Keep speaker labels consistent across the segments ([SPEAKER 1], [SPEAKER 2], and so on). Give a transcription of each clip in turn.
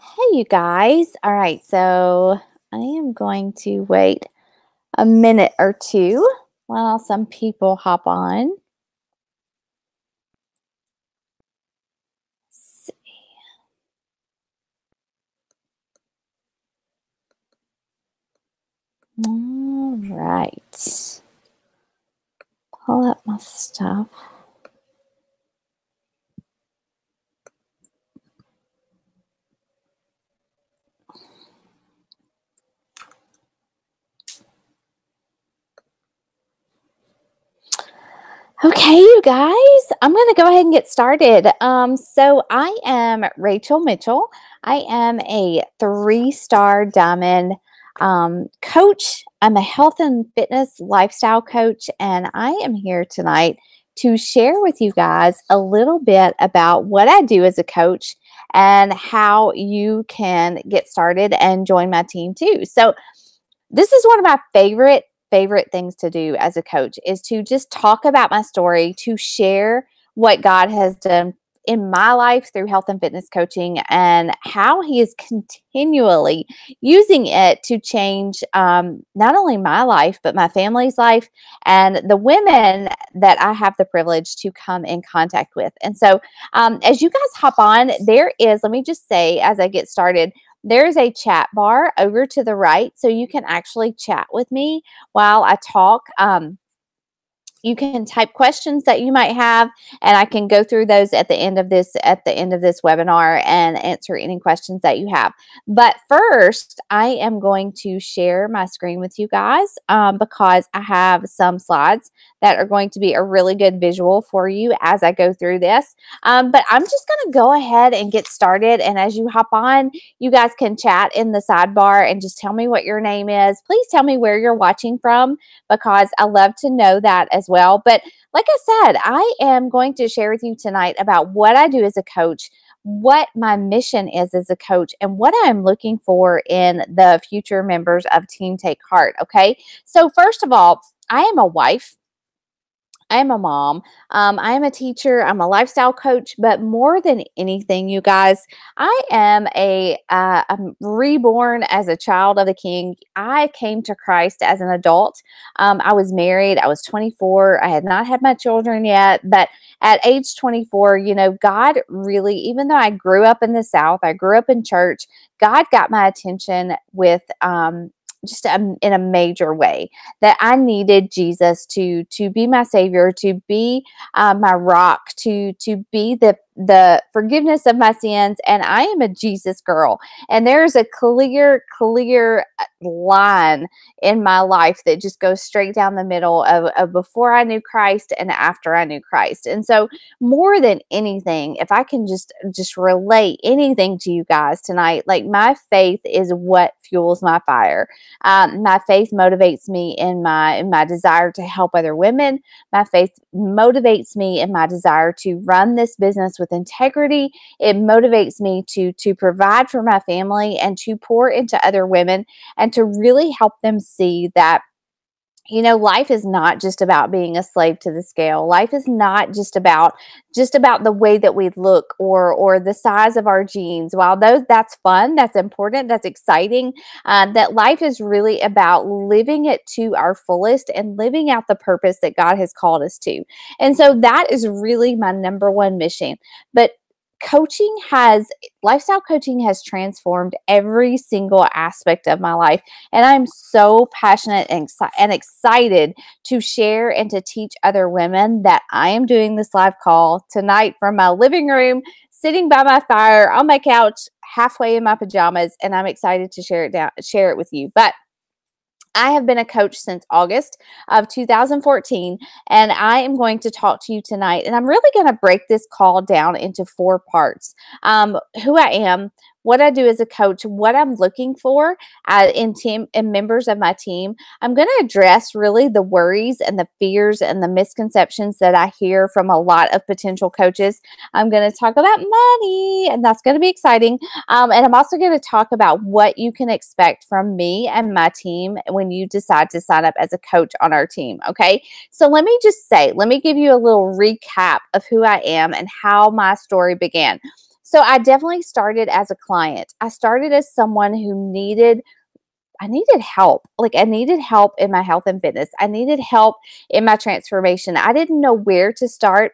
[SPEAKER 1] Hey, you guys. All right, so I am going to wait a minute or two while some people hop on. Let's see. All right. Pull up my stuff. Okay, you guys, I'm going to go ahead and get started. So I am Rachel Mitchell. I am a 3-star diamond coach. I'm a health and fitness lifestyle coach, and I am here tonight to share with you guys a little bit about what I do as a coach and how you can get started and join my team too. So this is one of my favorite things to do as a coach is to just talk about my story, to share what God has done in my life through health and fitness coaching and how he is continually using it to change not only my life, but my family's life and the women that I have the privilege to come in contact with. And so as you guys hop on, let me just say as I get started, there's a chat bar over to the right, so you can actually chat with me while I talk. You can type questions that you might have, and I can go through those at the end of this webinar and answer any questions that you have. But first, I am going to share my screen with you guys because I have some slides that are going to be a really good visual for you as I go through this. But I'm just going to go ahead and get started. And as you hop on, you guys can chat in the sidebar and just tell me what your name is. Please tell me where you're watching from, because I love to know that as well. But like I said, I am going to share with you tonight about what I do as a coach, what my mission is as a coach, and what I'm looking for in the future members of Team Take Heart. Okay. So first of all, I am a wife. I am a mom. I am a teacher. I'm a lifestyle coach. But more than anything, you guys, I'm reborn as a child of the King. I came to Christ as an adult. I was married. I was 24. I had not had my children yet. But at age 24, God really, even though I grew up in the South, I grew up in church, God got my attention with in a major way, that I needed Jesus to be my savior, to be my rock, to be the forgiveness of my sins. And I am a Jesus girl. And there's a clear line in my life that just goes straight down the middle of before I knew Christ and after I knew Christ. And so more than anything, if I can just relate anything to you guys tonight, like my faith is what fuels my fire. My faith motivates me in my desire to help other women. My faith motivates me in my desire to run this business with integrity. It motivates me to provide for my family and to pour into other women and to really help them see that life is not just about being a slave to the scale. Life is not just about the way that we look or the size of our jeans. While that's fun, that's important, that's exciting, that life is really about living it to our fullest and living out the purpose that God has called us to. And so that is really my number one mission. But lifestyle coaching has transformed every single aspect of my life. And I'm so passionate and excited to share and to teach other women that I am doing this live call tonight from my living room, sitting by my fire on my couch, halfway in my pajamas, and I'm excited to share it with you. But I have been a coach since August of 2014, and I am going to talk to you tonight. And I'm really going to break this call down into 4 parts. Who I am, what I do as a coach, what I'm looking for in members of my team. I'm going to address really the worries and the fears and the misconceptions that I hear from a lot of potential coaches. I'm going to talk about money, and that's going to be exciting. And I'm also going to talk about what you can expect from me and my team when you decide to sign up as a coach on our team. Okay. So let me give you a little recap of who I am and how my story began. So I definitely started as a client. I started as someone who I needed help. Like, I needed help in my health and fitness. I needed help in my transformation. I didn't know where to start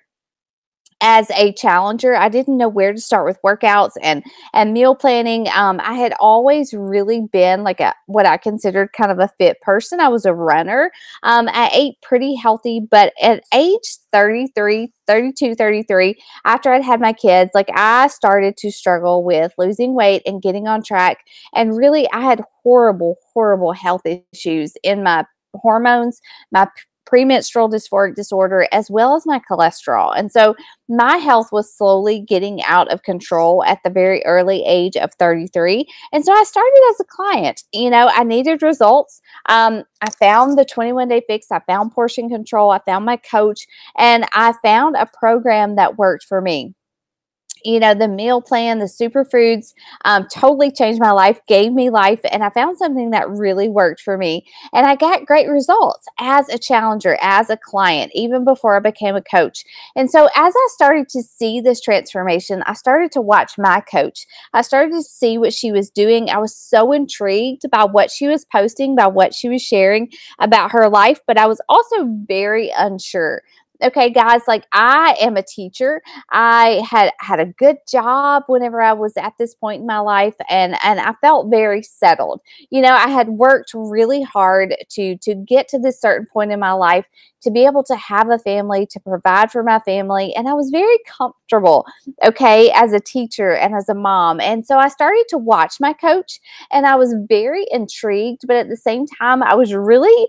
[SPEAKER 1] as a challenger. I didn't know where to start with workouts and meal planning. I had always really been like a what I considered kind of a fit person. I was a runner. I ate pretty healthy, but at age 33, 32, 33, after I'd had my kids, like I started to struggle with losing weight and getting on track. And really, I had horrible, horrible health issues in my hormones, my premenstrual dysphoric disorder, as well as my cholesterol. And so my health was slowly getting out of control at the very early age of 33. And so I started as a client. I needed results. I found the 21-day fix. I found portion control. I found my coach, and I found a program that worked for me. The meal plan, the superfoods, totally changed my life, gave me life, and I found something that really worked for me. And I got great results as a challenger, as a client, even before I became a coach. And so as I started to see this transformation, I started to watch my coach. I started to see what she was doing. I was so intrigued by what she was posting, by what she was sharing about her life, but I was also very unsure. Okay, guys, like I am a teacher. I had a good job whenever I was at this point in my life, and I felt very settled. I had worked really hard to get to this certain point in my life, to be able to have a family, to provide for my family, and I was very comfortable, okay, as a teacher and as a mom. And so I started to watch my coach, and I was very intrigued, but at the same time, I was really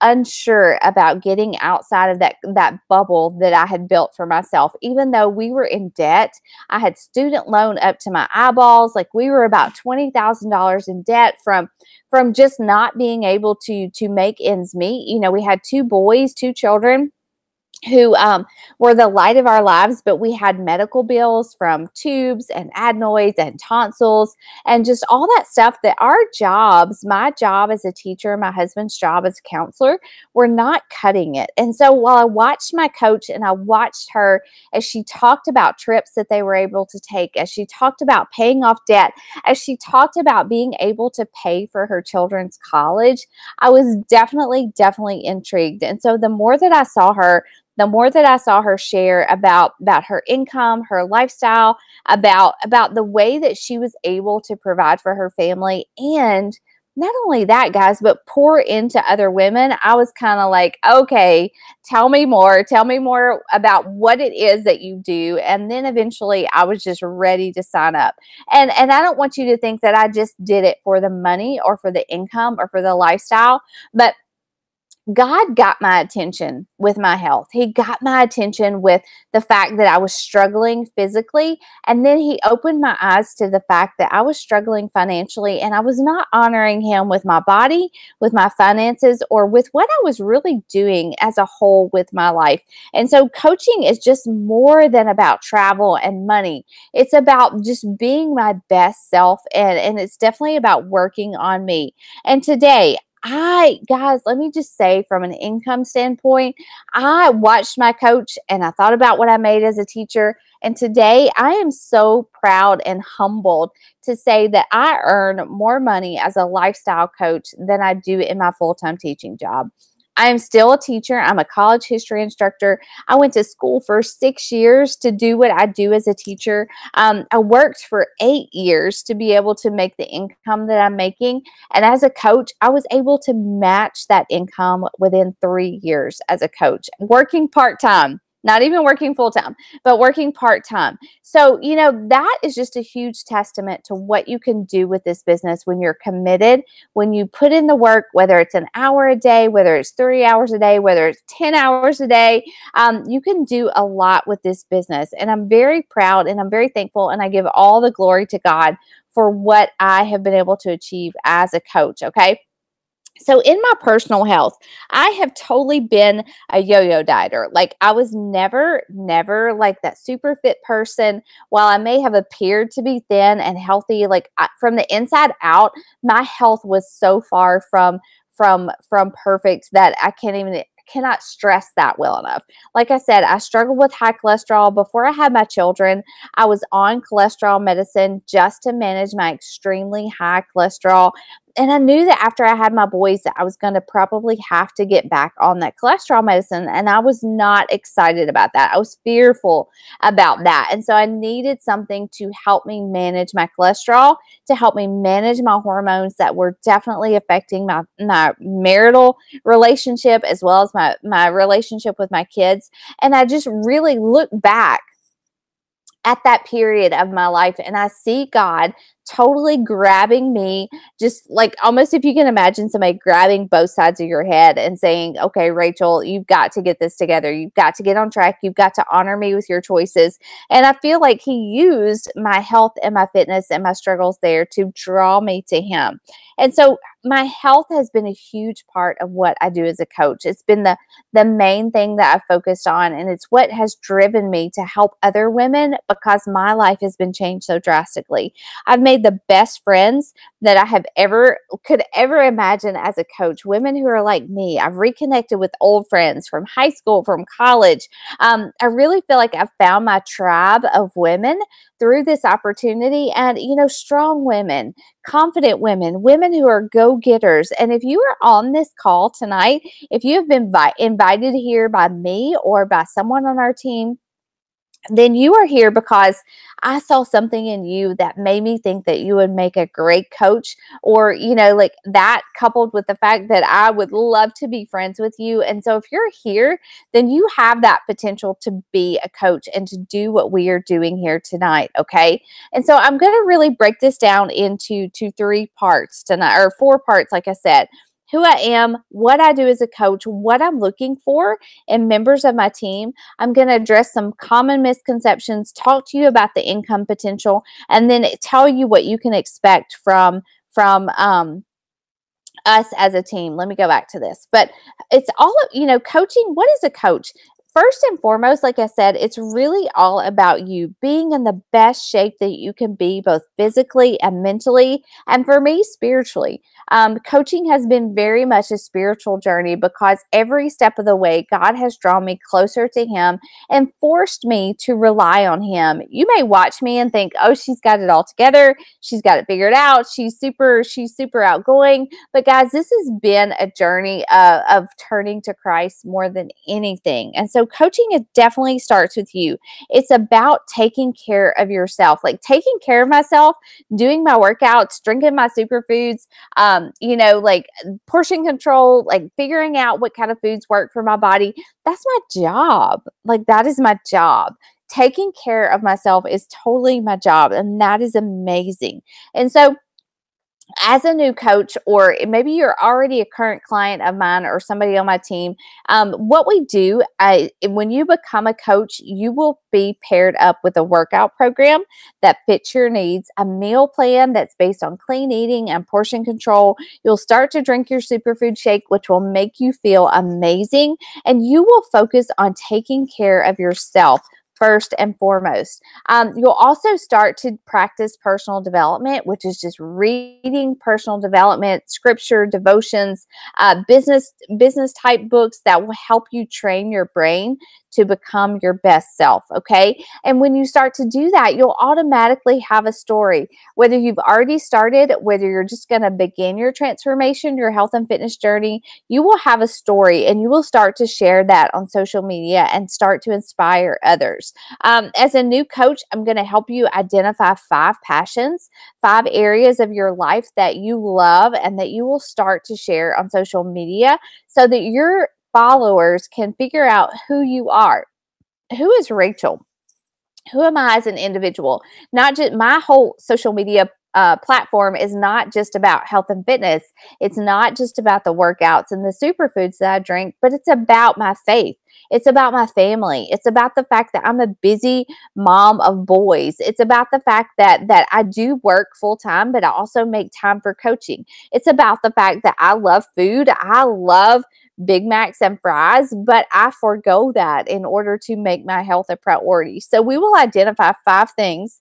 [SPEAKER 1] unsure about getting outside of that bubble that I had built for myself. Even though we were in debt, I had student loan up to my eyeballs. Like, we were about $20,000 in debt from just not being able to make ends meet. We had two boys, two children who were the light of our lives, but we had medical bills from tubes and adenoids and tonsils and just all that stuff that our jobs, my job as a teacher, my husband's job as a counselor, were not cutting it. And so while I watched my coach and I watched her as she talked about trips that they were able to take, as she talked about paying off debt, as she talked about being able to pay for her children's college, I was definitely intrigued. And so the more that I saw her share about her income, her lifestyle, about the way that she was able to provide for her family, and not only that, guys, but pour into other women, I was kind of like, okay, tell me more about what it is that you do. And then eventually I was just ready to sign up. And I don't want you to think that I just did it for the money or for the income or for the lifestyle, but God got my attention with my health. He got my attention with the fact that I was struggling physically. And then he opened my eyes to the fact that I was struggling financially, and I was not honoring him with my body, with my finances, or with what I was really doing as a whole with my life. And so coaching is just more than about travel and money. It's about just being my best self. And it's definitely about working on me. And today, guys, let me just say, from an income standpoint, I watched my coach and I thought about what I made as a teacher. And today I am so proud and humbled to say that I earn more money as a lifestyle coach than I do in my full-time teaching job. I am still a teacher. I'm a college history instructor. I went to school for 6 years to do what I do as a teacher. I worked for 8 years to be able to make the income that I'm making. And as a coach, I was able to match that income within 3 years as a coach, working part-time. Not even working full-time, but working part-time. So, that is just a huge testament to what you can do with this business when you're committed, when you put in the work, whether it's an hour a day, whether it's 3 hours a day, whether it's 10 hours a day. You can do a lot with this business. And I'm very proud and I'm very thankful, and I give all the glory to God for what I have been able to achieve as a coach, okay? So in my personal health, I have totally been a yo-yo dieter. Like, I was never like that super fit person. While I may have appeared to be thin and healthy, like from the inside out, my health was so far from perfect that I can't even cannot stress that well enough. Like I said, I struggled with high cholesterol before I had my children. I was on cholesterol medicine just to manage my extremely high cholesterol. And I knew that after I had my boys that I was going to probably have to get back on that cholesterol medicine. And I was not excited about that. I was fearful about that. And so I needed something to help me manage my cholesterol, to help me manage my hormones that were definitely affecting my marital relationship as well as my relationship with my kids. And I just really look back at that period of my life and I see God totally grabbing me, just like almost if you can imagine somebody grabbing both sides of your head and saying, okay, Rachel, you've got to get this together. You've got to get on track. You've got to honor me with your choices. And I feel like he used my health and my fitness and my struggles there to draw me to him. And so my health has been a huge part of what I do as a coach. It's been the main thing that I've focused on, and it's what has driven me to help other women because my life has been changed so drastically. I've made the best friends that I have could ever imagine as a coach, women who are like me. I've reconnected with old friends from high school, from college. I really feel like I've found my tribe of women through this opportunity, and, strong women, confident women, women who are go-getters. And if you are on this call tonight, if you have been invited here by me or by someone on our team, then you are here because I saw something in you that made me think that you would make a great coach, or, like that coupled with the fact that I would love to be friends with you. And so if you're here, then you have that potential to be a coach and to do what we are doing here tonight. Okay. And so I'm going to really break this down into 3 parts tonight, or 4 parts, like I said. Who I am, what I do as a coach, what I'm looking for in members of my team. I'm going to address some common misconceptions, talk to you about the income potential, and then tell you what you can expect from us as a team. Let me go back to this. But it's all, coaching. What is a coach? First and foremost, like I said, it's really all about you being in the best shape that you can be, both physically and mentally, and for me, spiritually. Coaching has been very much a spiritual journey because every step of the way, God has drawn me closer to Him and forced me to rely on Him. You may watch me and think, oh, she's got it all together. She's got it figured out. She's super outgoing. But guys, this has been a journey of turning to Christ more than anything. And so coaching, it definitely starts with you. It's about taking care of yourself, like taking care of myself, doing my workouts, drinking my superfoods, like portion control, like figuring out what kind of foods work for my body. That's my job. Like that is my job. Taking care of myself is totally my job. And that is amazing. And so as a new coach, or maybe you're already a current client of mine or somebody on my team, what we do, when you become a coach, you will be paired up with a workout program that fits your needs, a meal plan that's based on clean eating and portion control. You'll start to drink your superfood shake, which will make you feel amazing, and you will focus on taking care of yourself first and foremost. You'll also start to practice personal development, which is just reading personal development, scripture, devotions, business type books that will help you train your brain to become your best self. Okay. And when you start to do that, you'll automatically have a story, whether you've already started, whether you're just going to begin your transformation, your health and fitness journey, you will have a story and you will start to share that on social media and start to inspire others. As a new coach, I'm going to help you identify 5 passions, 5 areas of your life that you love and that you will start to share on social media so that your followers can figure out who you are. Who is Rachel? Who am I as an individual? Not just my whole social media platform is not just about health and fitness. It's not just about the workouts and the superfoods that I drink, but it's about my faith. It's about my family. It's about the fact that I'm a busy mom of boys. It's about the fact that I do work full time, but I also make time for coaching. It's about the fact that I love food. I love Big Macs and fries, but I forego that in order to make my health a priority. So we will identify 5 things,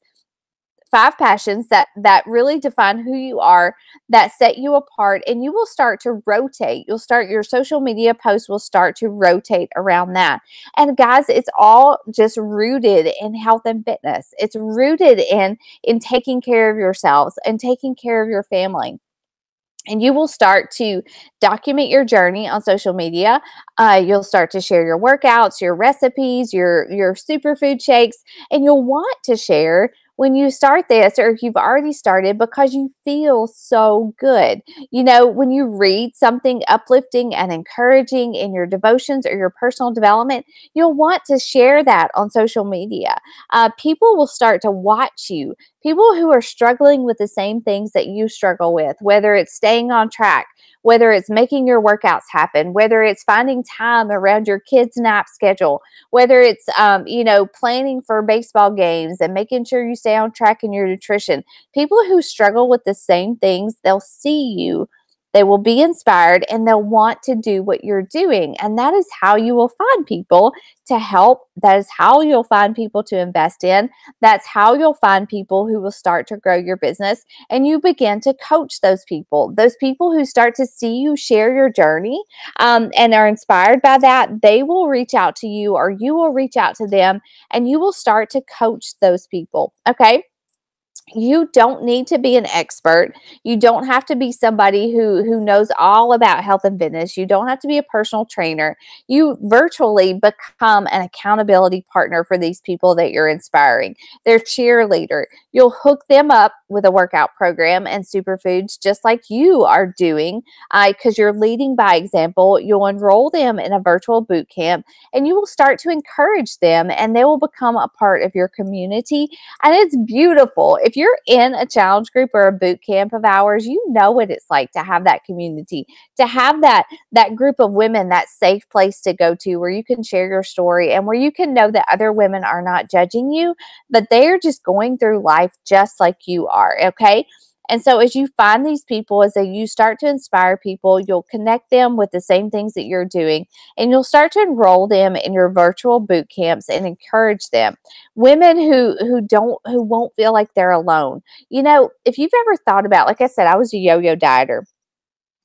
[SPEAKER 1] 5 passions that really define who you are, that set you apart, and you will start to rotate. Your social media posts will start to rotate around that. And guys, it's all just rooted in health and fitness. It's rooted in taking care of yourselves and taking care of your family. And you will start to document your journey on social media. You'll start to share your workouts, your recipes, your superfood shakes, and you'll want to share when you start this, or if you've already started, because you feel so good. You know, when you read something uplifting and encouraging in your devotions or your personal development, you'll want to share that on social media. People will start to watch you. People who are struggling with the same things that you struggle with, whether it's staying on track, whether it's making your workouts happen, whether it's finding time around your kids' nap schedule, whether it's, planning for baseball games and making sure you stay on track in your nutrition. People who struggle with the same things, they'll see you. They will be inspired and they'll want to do what you're doing. And that is how you will find people to help. That is how you'll find people to invest in. That's how you'll find people who will start to grow your business. And you begin to coach those people who start to see you share your journey and are inspired by that. They will reach out to you, or you will reach out to them, and you will start to coach those people. Okay. You don't need to be an expert. You don't have to be somebody who knows all about health and fitness. You don't have to be a personal trainer. You virtually become an accountability partner for these people that you're inspiring. Their cheerleader. You'll hook them up with a workout program and superfoods just like you are doing, because you're leading by example. You'll enroll them in a virtual boot camp, and you will start to encourage them, and they will become a part of your community. And it's beautiful. If you're in a challenge group or a boot camp of ours, you know what it's like to have that community, to have that group of women, that safe place to go to where you can share your story and where you can know that other women are not judging you, but they're just going through life just like you are. Okay. And so as you find these people, as you start to inspire people, you'll connect them with the same things that you're doing, and you'll start to enroll them in your virtual boot camps and encourage them. Women who won't feel like they're alone. You know, if you've ever thought about, like I said, I was a yo-yo dieter.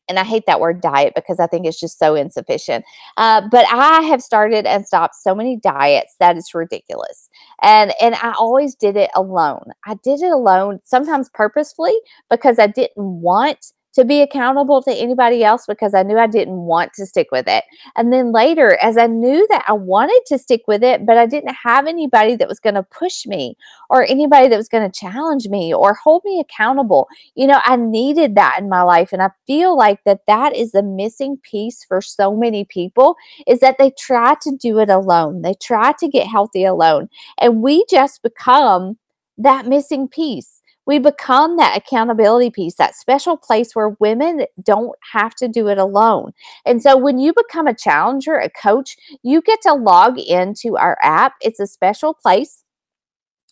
[SPEAKER 1] And I hate that word diet because I think it's just so insufficient. But I have started and stopped so many diets that it's ridiculous. And I always did it alone. I did it alone, sometimes purposefully, because I didn't want to be accountable to anybody else, because I knew I didn't want to stick with it. And then later, as I knew that I wanted to stick with it, but I didn't have anybody that was going to push me, or anybody that was going to challenge me or hold me accountable. You know, I needed that in my life. And I feel like that is the missing piece for so many people, is that they try to do it alone. They try to get healthy alone. And we just become that missing piece. We become that accountability piece, that special place where women don't have to do it alone. And so when you become a challenger, a coach, you get to log into our app. It's a special place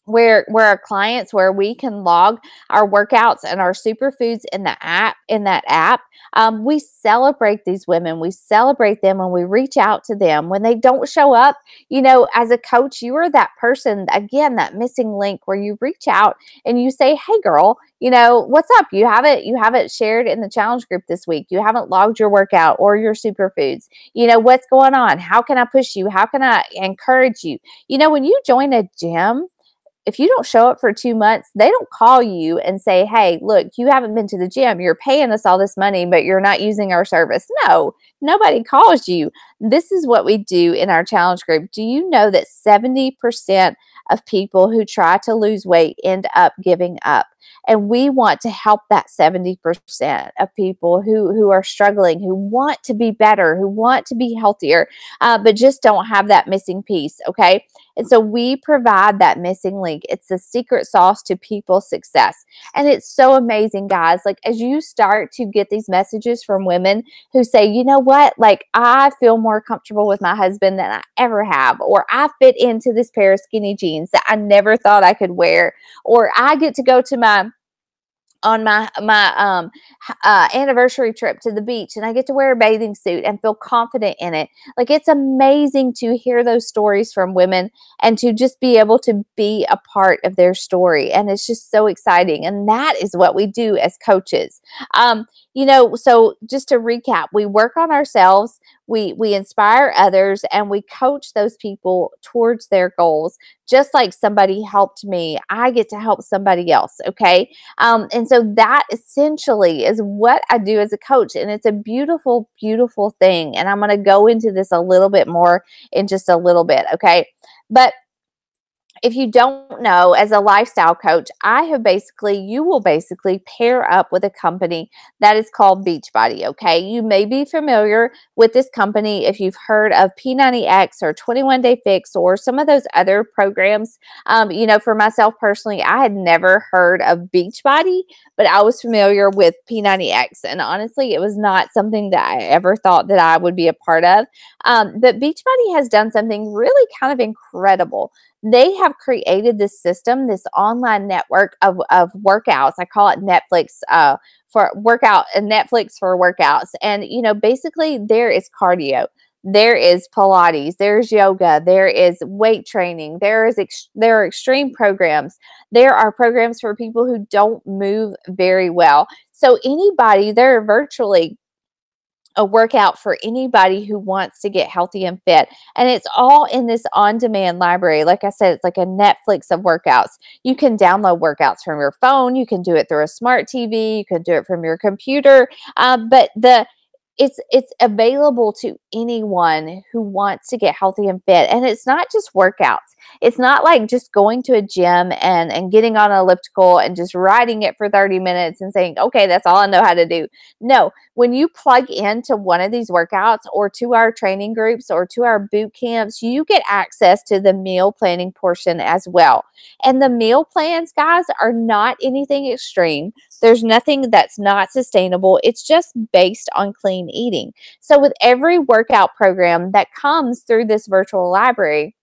[SPEAKER 1] where our clients, where we can log our workouts and our superfoods in that app. We celebrate these women. We celebrate them when we reach out to them. When they don't show up, you know, as a coach, you are that person, again, that missing link where you reach out and you say, hey girl, you know, what's up? You haven't shared in the challenge group this week. You haven't logged your workout or your superfoods. You know, what's going on? How can I push you? How can I encourage you? You know, when you join a gym, if you don't show up for 2 months, they don't call you and say, hey, look, you haven't been to the gym. You're paying us all this money, but you're not using our service. No, nobody calls you. This is what we do in our challenge group. Do you know that 70% of people who try to lose weight end up giving up? And we want to help that 70% of people who are struggling, who want to be better, who want to be healthier, but just don't have that missing piece, okay? And so we provide that missing link. It's the secret sauce to people's success. And it's so amazing, guys. Like, as you start to get these messages from women who say, you know what, like, I feel more comfortable with my husband than I ever have, or I fit into this pair of skinny jeans that I never thought I could wear, or I get to go to my on my anniversary trip to the beach, and I get to wear a bathing suit and feel confident in it. Like, it's amazing to hear those stories from women and to just be able to be a part of their story. And it's just so exciting. And that is what we do as coaches. So just to recap, we work on ourselves, we inspire others, and we coach those people towards their goals. Just like somebody helped me, I get to help somebody else. Okay. And so that essentially is what I do as a coach. And it's a beautiful, beautiful thing. And I'm going to go into this a little bit more in just a little bit. Okay. But if you don't know, as a lifestyle coach, you will basically pair up with a company that is called Beachbody. Okay. You may be familiar with this company if you've heard of P90X or 21 Day Fix or some of those other programs. For myself personally, I had never heard of Beachbody, but I was familiar with P90X. And honestly, it was not something that I ever thought that I would be a part of. But Beachbody has done something really kind of incredible. They have created this system, this online network of workouts. I call it Netflix for workout and Netflix for workouts. And, basically there is cardio, there is Pilates, there's yoga, there is weight training, there are extreme programs. There are programs for people who don't move very well. So there are virtually a workout for anybody who wants to get healthy and fit. And it's all in this on-demand library. Like I said, it's like a Netflix of workouts. You can download workouts from your phone. You can do it through a smart TV. You can do it from your computer. It's available to anyone who wants to get healthy and fit. And it's not just workouts. It's not like just going to a gym and getting on an elliptical and just riding it for 30 minutes and saying, okay, that's all I know how to do. No, when you plug into one of these workouts or to our training groups or to our boot camps, you get access to the meal planning portion as well. And the meal plans, guys, are not anything extreme. There's nothing that's not sustainable. It's just based on clean eating. So with every workout program that comes through this virtual library,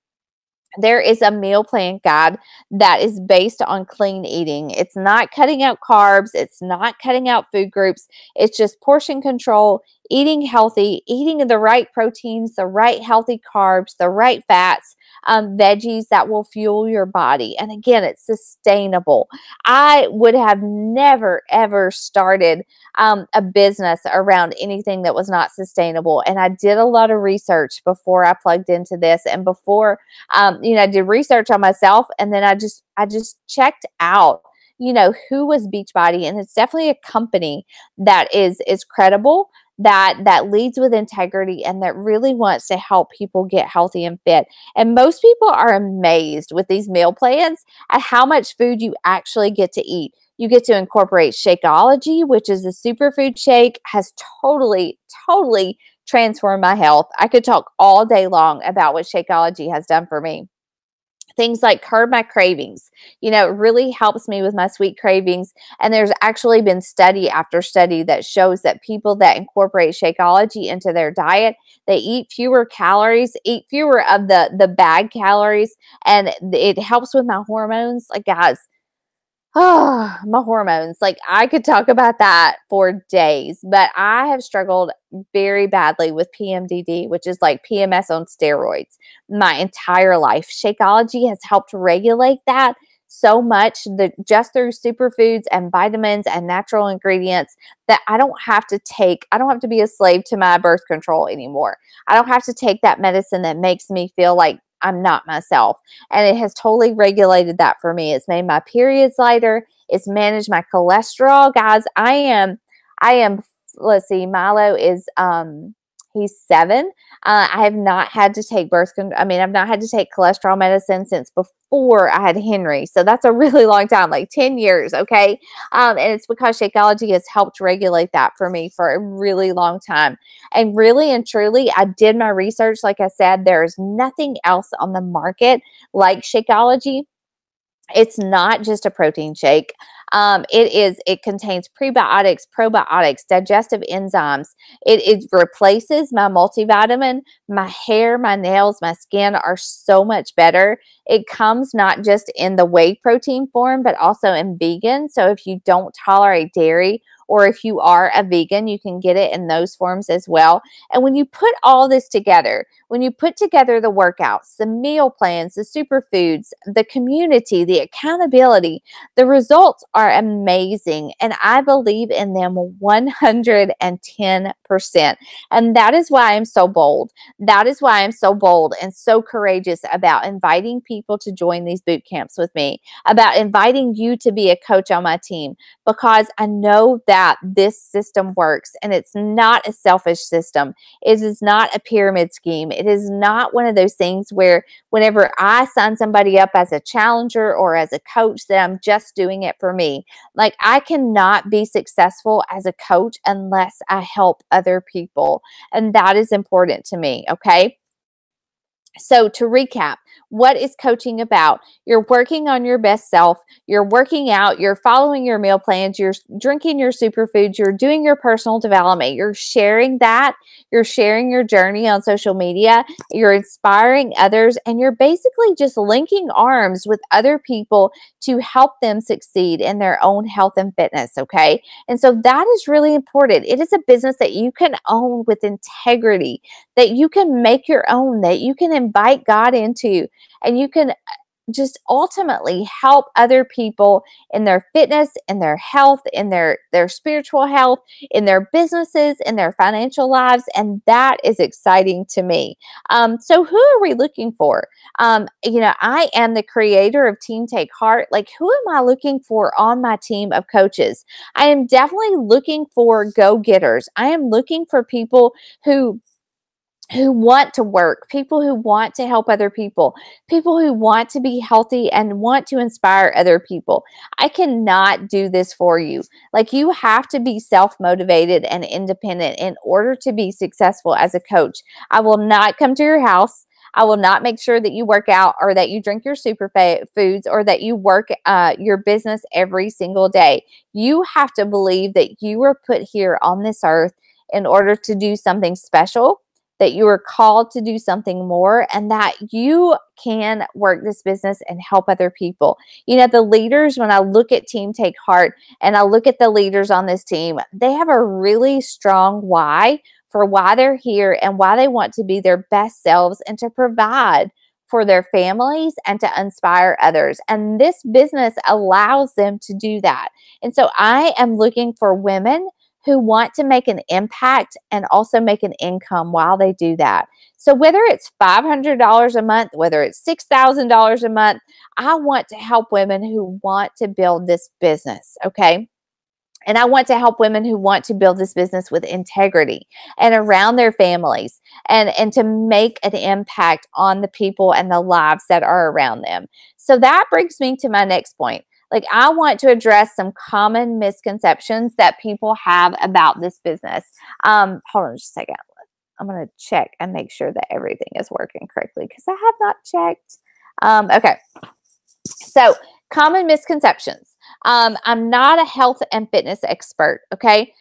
[SPEAKER 1] there is a meal plan guide that is based on clean eating. It's not cutting out carbs. It's not cutting out food groups. It's just portion control, eating healthy, eating the right proteins, the right healthy carbs, the right fats, veggies that will fuel your body. And again, it's sustainable. I would have never, ever started a business around anything that was not sustainable. And I did a lot of research before I plugged into this, and before I did research on myself, and then I just checked out, who was Beachbody. And it's definitely a company that is credible, that leads with integrity, and that really wants to help people get healthy and fit. And most people are amazed with these meal plans at how much food you actually get to eat. You get to incorporate Shakeology, which is a superfood shake, has totally, totally transformed my health. I could talk all day long about what Shakeology has done for me. Things like curb my cravings, it really helps me with my sweet cravings. And there's actually been study after study that shows that people that incorporate Shakeology into their diet, they eat fewer calories, eat fewer of the bad calories, and it helps with my hormones. Like, guys, my hormones. Like, I could talk about that for days, but I have struggled very badly with PMDD, which is like PMS on steroids, my entire life. Shakeology has helped regulate that so much that just through superfoods and vitamins and natural ingredients, that I don't have to be a slave to my birth control anymore. I don't have to take that medicine that makes me feel like I'm not myself. And it has totally regulated that for me. It's made my periods lighter. It's managed my cholesterol. Guys, I am, let's see, Milo is, he's 7. I have not had to take I've not had to take cholesterol medicine since before I had Henry. So that's a really long time, like 10 years. Okay. And it's because Shakeology has helped regulate that for me for a really long time. And really and truly, I did my research. Like I said, there's nothing else on the market like Shakeology. It's not just a protein shake. It contains prebiotics, probiotics, digestive enzymes. It replaces my multivitamin. My hair, my nails, my skin are so much better. It comes not just in the whey protein form, but also in vegan. So if you don't tolerate dairy, or if you are a vegan, you can get it in those forms as well. And when you put all this together, when you put together the workouts, the meal plans, the superfoods, the community, the accountability, the results are amazing. And I believe in them 110%. And that is why I'm so bold. That is why I'm so bold and so courageous about inviting people to join these boot camps with me, about inviting you to be a coach on my team, because I know that this system works, and it's not a selfish system. It is not a pyramid scheme. It is not one of those things where whenever I sign somebody up as a challenger or as a coach, that I'm just doing it for me. Like, I cannot be successful as a coach unless I help other people. And that is important to me. Okay. So to recap, what is coaching about? You're working on your best self. You're working out. You're following your meal plans. You're drinking your superfoods. You're doing your personal development. You're sharing that. You're sharing your journey on social media. You're inspiring others. And you're basically just linking arms with other people to help them succeed in their own health and fitness. Okay. And so that is really important. It is a business that you can own with integrity, that you can make your own, that you can invite God into, and you can just ultimately help other people in their fitness, in their health, in their spiritual health, in their businesses, in their financial lives. And that is exciting to me. So who are we looking for? I am the creator of Team Take Heart. Like, who am I looking for on my team of coaches? I am definitely looking for go-getters. I am looking for people who want to work, people who want to help other people, people who want to be healthy and want to inspire other people. I cannot do this for you. Like, you have to be self-motivated and independent in order to be successful as a coach. I will not come to your house. I will not make sure that you work out, or that you drink your superfoods, or that you work your business every single day. You have to believe that you were put here on this earth in order to do something special, that you are called to do something more, and that you can work this business and help other people. The leaders, when I look at Team Take Heart and I look at the leaders on this team, they have a really strong why for why they're here and why they want to be their best selves and to provide for their families and to inspire others. And this business allows them to do that. And so I am looking for women who want to make an impact and also make an income while they do that. So whether it's $500 a month, whether it's $6,000 a month, I want to help women who want to build this business, okay? And I want to help women who want to build this business with integrity and around their families, and to make an impact on the people and the lives that are around them. So that brings me to my next point. Like, I want to address some common misconceptions that people have about this business. Hold on just a second. I'm going to check and make sure that everything is working correctly, because I have not checked. Okay. So, common misconceptions. I'm not a health and fitness expert. Okay.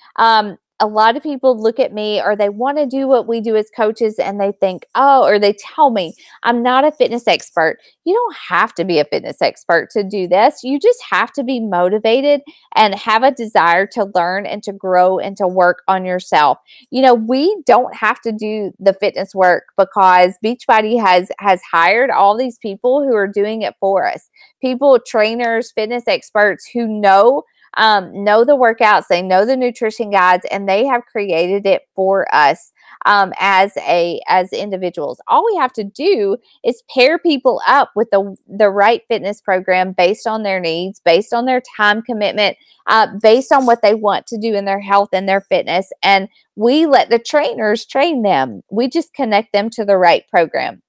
[SPEAKER 1] A lot of people look at me, or they want to do what we do as coaches, and they think, or they tell me, I'm not a fitness expert. You don't have to be a fitness expert to do this. You just have to be motivated and have a desire to learn and to grow and to work on yourself. We don't have to do the fitness work, because Beachbody has hired all these people who are doing it for us. People, trainers, fitness experts who know the workouts, they know the nutrition guides, and they have created it for us as individuals. All we have to do is pair people up with the right fitness program based on their needs, based on their time commitment, based on what they want to do in their health and their fitness. And we let the trainers train them. We just connect them to the right program.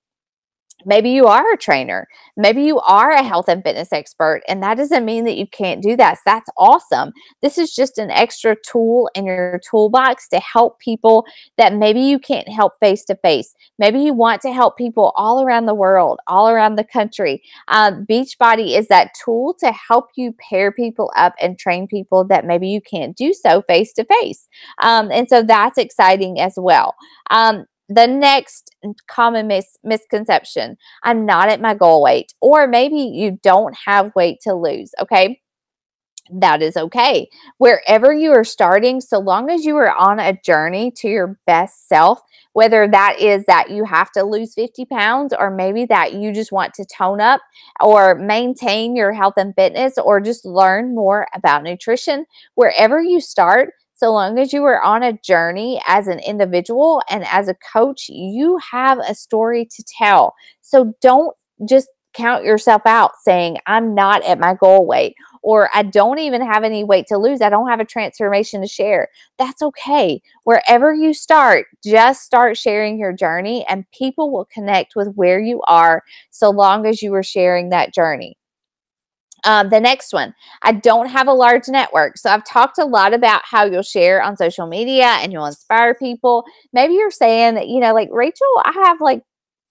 [SPEAKER 1] Maybe you are a trainer. Maybe you are a health and fitness expert, and that doesn't mean that you can't do that. So that's awesome. This is just an extra tool in your toolbox to help people that maybe you can't help face to face. Maybe you want to help people all around the world, all around the country. Beachbody is that tool to help you pair people up and train people that maybe you can't do so face to face. And so that's exciting as well. The next common misconception, I'm not at my goal weight, or maybe you don't have weight to lose. Okay. That is okay. Wherever you are starting, so long as you are on a journey to your best self, whether that is that you have to lose 50 pounds, or maybe that you just want to tone up or maintain your health and fitness, or just learn more about nutrition, wherever you start, so long as you are on a journey as an individual and as a coach, you have a story to tell. So don't just count yourself out saying, I'm not at my goal weight, or I don't even have any weight to lose. I don't have a transformation to share. That's okay. Wherever you start, just start sharing your journey, and people will connect with where you are so long as you are sharing that journey. The next one, I don't have a large network. So I've talked a lot about how you'll share on social media and you'll inspire people. Maybe you're saying that, like, Rachel, I have like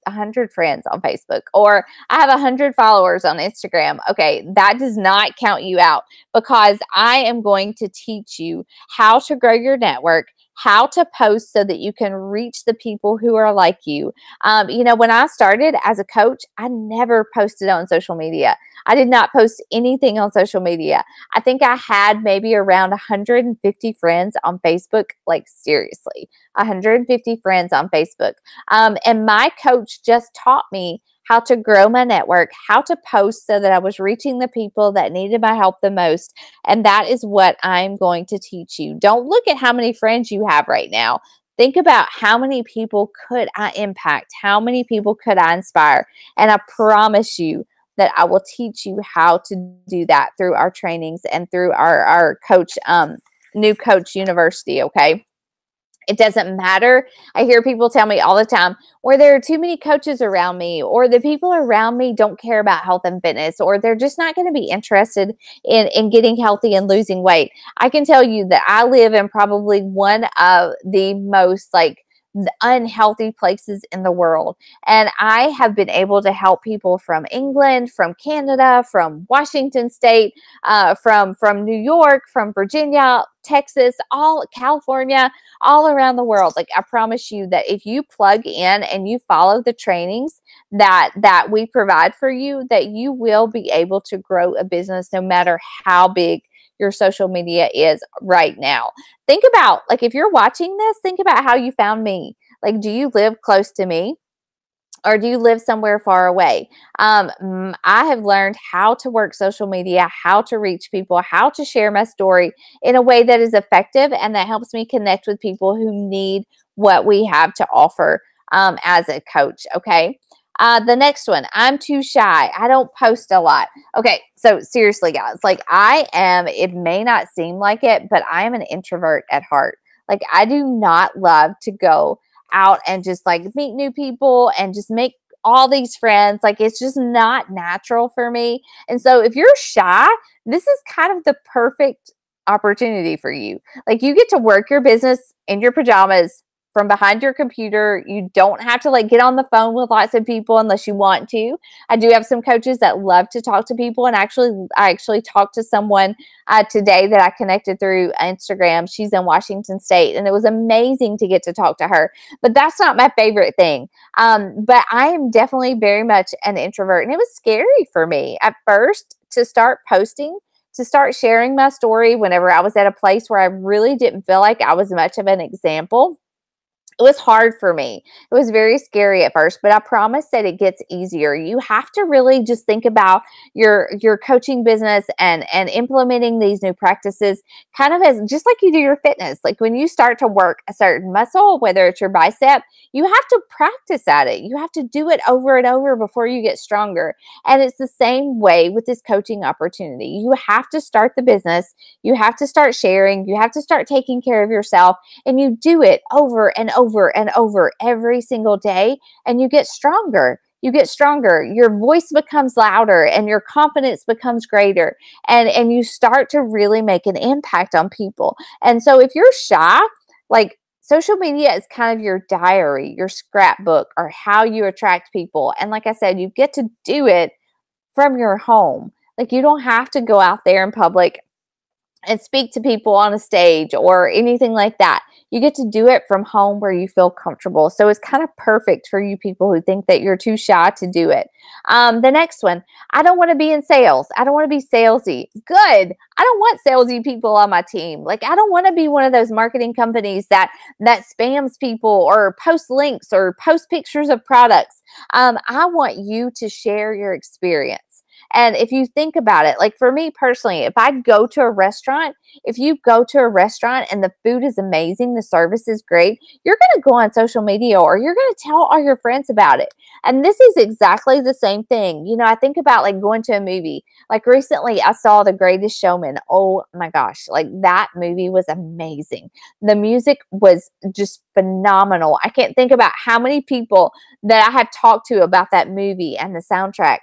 [SPEAKER 1] 100 friends on Facebook, or I have 100 followers on Instagram. Okay, that does not count you out, because I am going to teach you how to grow your network, how to post so that you can reach the people who are like you. When I started as a coach, I never posted on social media. I did not post anything on social media. I think I had maybe around 150 friends on Facebook, like seriously, 150 friends on Facebook. And my coach just taught me how to grow my network, how to post so that I was reaching the people that needed my help the most. And that is what I'm going to teach you. Don't look at how many friends you have right now. Think about how many people could I impact? How many people could I inspire? And I promise you that I will teach you how to do that through our trainings and through our coach, new coach university. Okay. It doesn't matter. I hear people tell me all the time, or there are too many coaches around me, or the people around me don't care about health and fitness, or they're just not going to be interested in getting healthy and losing weight. I can tell you that I live in probably one of the most unhealthy places in the world. And I have been able to help people from England, from Canada, from Washington State, from New York, from Virginia, Texas, all California, all around the world. Like, I promise you that if you plug in and you follow the trainings that we provide for you, that you will be able to grow a business no matter how big your social media is right now. Think about, like, if you're watching this, think about how you found me. Like, do you live close to me? Or do you live somewhere far away? I have learned how to work social media, how to reach people, how to share my story in a way that is effective and that helps me connect with people who need what we have to offer as a coach. Okay. The next one, I'm too shy. I don't post a lot. Okay. So seriously, guys, like, it may not seem like it, but I am an introvert at heart. Like, I do not love to go out and just like meet new people and just make all these friends. Like, it's just not natural for me. And so if you're shy, this is kind of the perfect opportunity for you. Like, you get to work your business in your pajamas from behind your computer. You don't have to like get on the phone with lots of people unless you want to. I do have some coaches that love to talk to people, and I actually talked to someone today that I connected through Instagram. She's in Washington State, and it was amazing to get to talk to her. But that's not my favorite thing. But I am definitely very much an introvert, and it was scary for me at first to start posting, to start sharing my story whenever I was at a place where I really didn't feel like I was much of an example. It was hard for me. It was very scary at first, but I promise that it gets easier. You have to really just think about your coaching business and implementing these new practices kind of as just like you do your fitness. Like, when you start to work a certain muscle, whether it's your bicep, you have to practice at it. You have to do it over and over before you get stronger. And it's the same way with this coaching opportunity. You have to start the business. You have to start sharing. You have to start taking care of yourself, and you do it over and over and over every single day, and you get stronger. you get stronger, your voice becomes louder, and your confidence becomes greater. And you start to really make an impact on people. And so if you're shy, like, social media is kind of your diary, your scrapbook, or how you attract people. And like I said, you get to do it from your home. Like, you don't have to go out there in public and speak to people on a stage or anything like that. You get to do it from home where you feel comfortable. So it's kind of perfect for you people who think that you're too shy to do it. The next one, I don't want to be in sales. I don't want to be salesy. Good. I don't want salesy people on my team. Like, I don't want to be one of those marketing companies that spams people or posts links or post pictures of products. I want you to share your experience. And if you think about it, like for me personally, if I go to a restaurant, if you go to a restaurant and the food is amazing, the service is great, you're going to go on social media or you're going to tell all your friends about it. And this is exactly the same thing. You know, I think about like going to a movie. Like recently I saw The Greatest Showman. Oh my gosh, like that movie was amazing. The music was just phenomenal. I can't think about how many people that I have talked to about that movie and the soundtrack.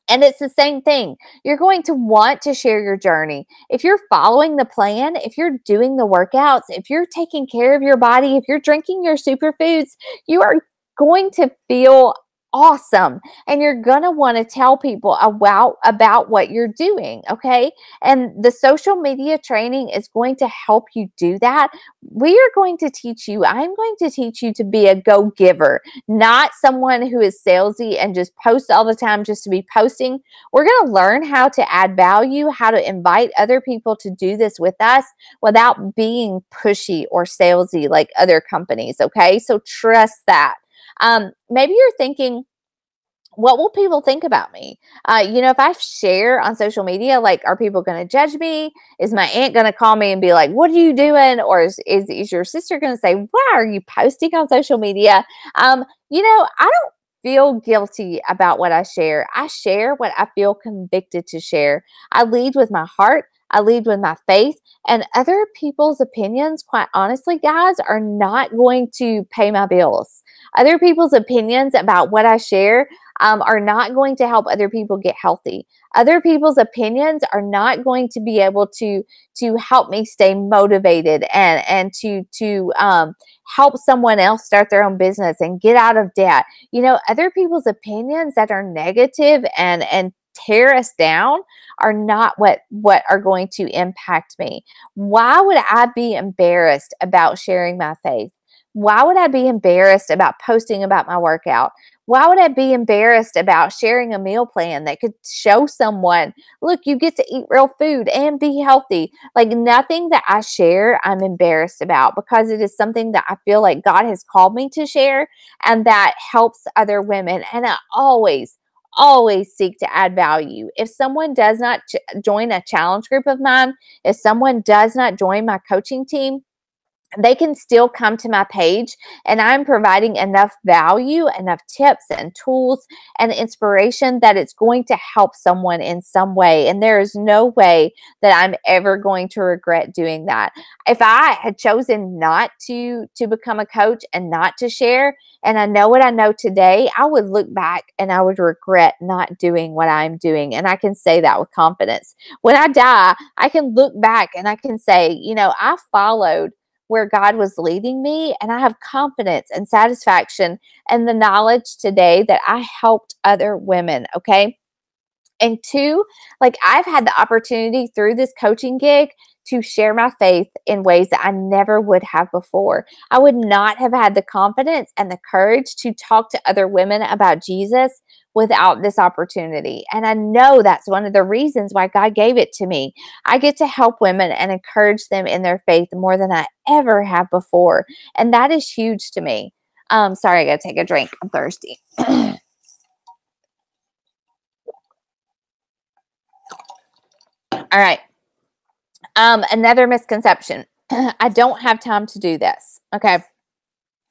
[SPEAKER 1] And it's the same thing. You're going to want to share your journey. If you're following the plan, if you're doing the workouts, if you're taking care of your body, if you're drinking your superfoods, you are going to feel awesome. And you're going to want to tell people about what you're doing. Okay. And the social media training is going to help you do that. We are going to teach you, I'm going to teach you to be a go-giver, not someone who is salesy and just posts all the time just to be posting. We're going to learn how to add value, how to invite other people to do this with us without being pushy or salesy like other companies. Okay. So trust that. Maybe you're thinking, what will people think about me? You know, if I share on social media, like, are people going to judge me? Is my aunt going to call me and be like, what are you doing? Or is your sister going to say, why are you posting on social media? You know, I don't feel guilty about what I share. I share what I feel convicted to share. I lead with my heart. I lead with my faith, and other people's opinions, quite honestly, guys, are not going to pay my bills. Other people's opinions about what I share are not going to help other people get healthy. Other people's opinions are not going to be able to help me stay motivated and to help someone else start their own business and get out of debt. You know, other people's opinions that are negative and tear us down are not what are going to impact me. Why would I be embarrassed about sharing my faith? Why would I be embarrassed about posting about my workout? Why would I be embarrassed about sharing a meal plan that could show someone, look, you get to eat real food and be healthy? Like, nothing that I share, I'm embarrassed about, because it is something that I feel like God has called me to share and that helps other women. And I always seek to add value. If someone does not join a challenge group of mine, if someone does not join my coaching team, they can still come to my page, and I'm providing enough value, enough tips and tools and inspiration that it's going to help someone in some way. And there is no way that I'm ever going to regret doing that. If I had chosen not to become a coach and not to share, and I know what I know today, I would look back and I would regret not doing what I'm doing. And I can say that with confidence. When I die, I can look back and I can say, you know, I followed where God was leading me, and I have confidence and satisfaction and the knowledge today that I helped other women. Okay. And two, like, I've had the opportunity through this coaching gig to share my faith in ways that I never would have before. I would not have had the confidence and the courage to talk to other women about Jesus without this opportunity. And I know that's one of the reasons why God gave it to me. I get to help women and encourage them in their faith more than I ever have before. And that is huge to me. Sorry, I got to take a drink. I'm thirsty. All right. Another misconception. I don't have time to do this. Okay.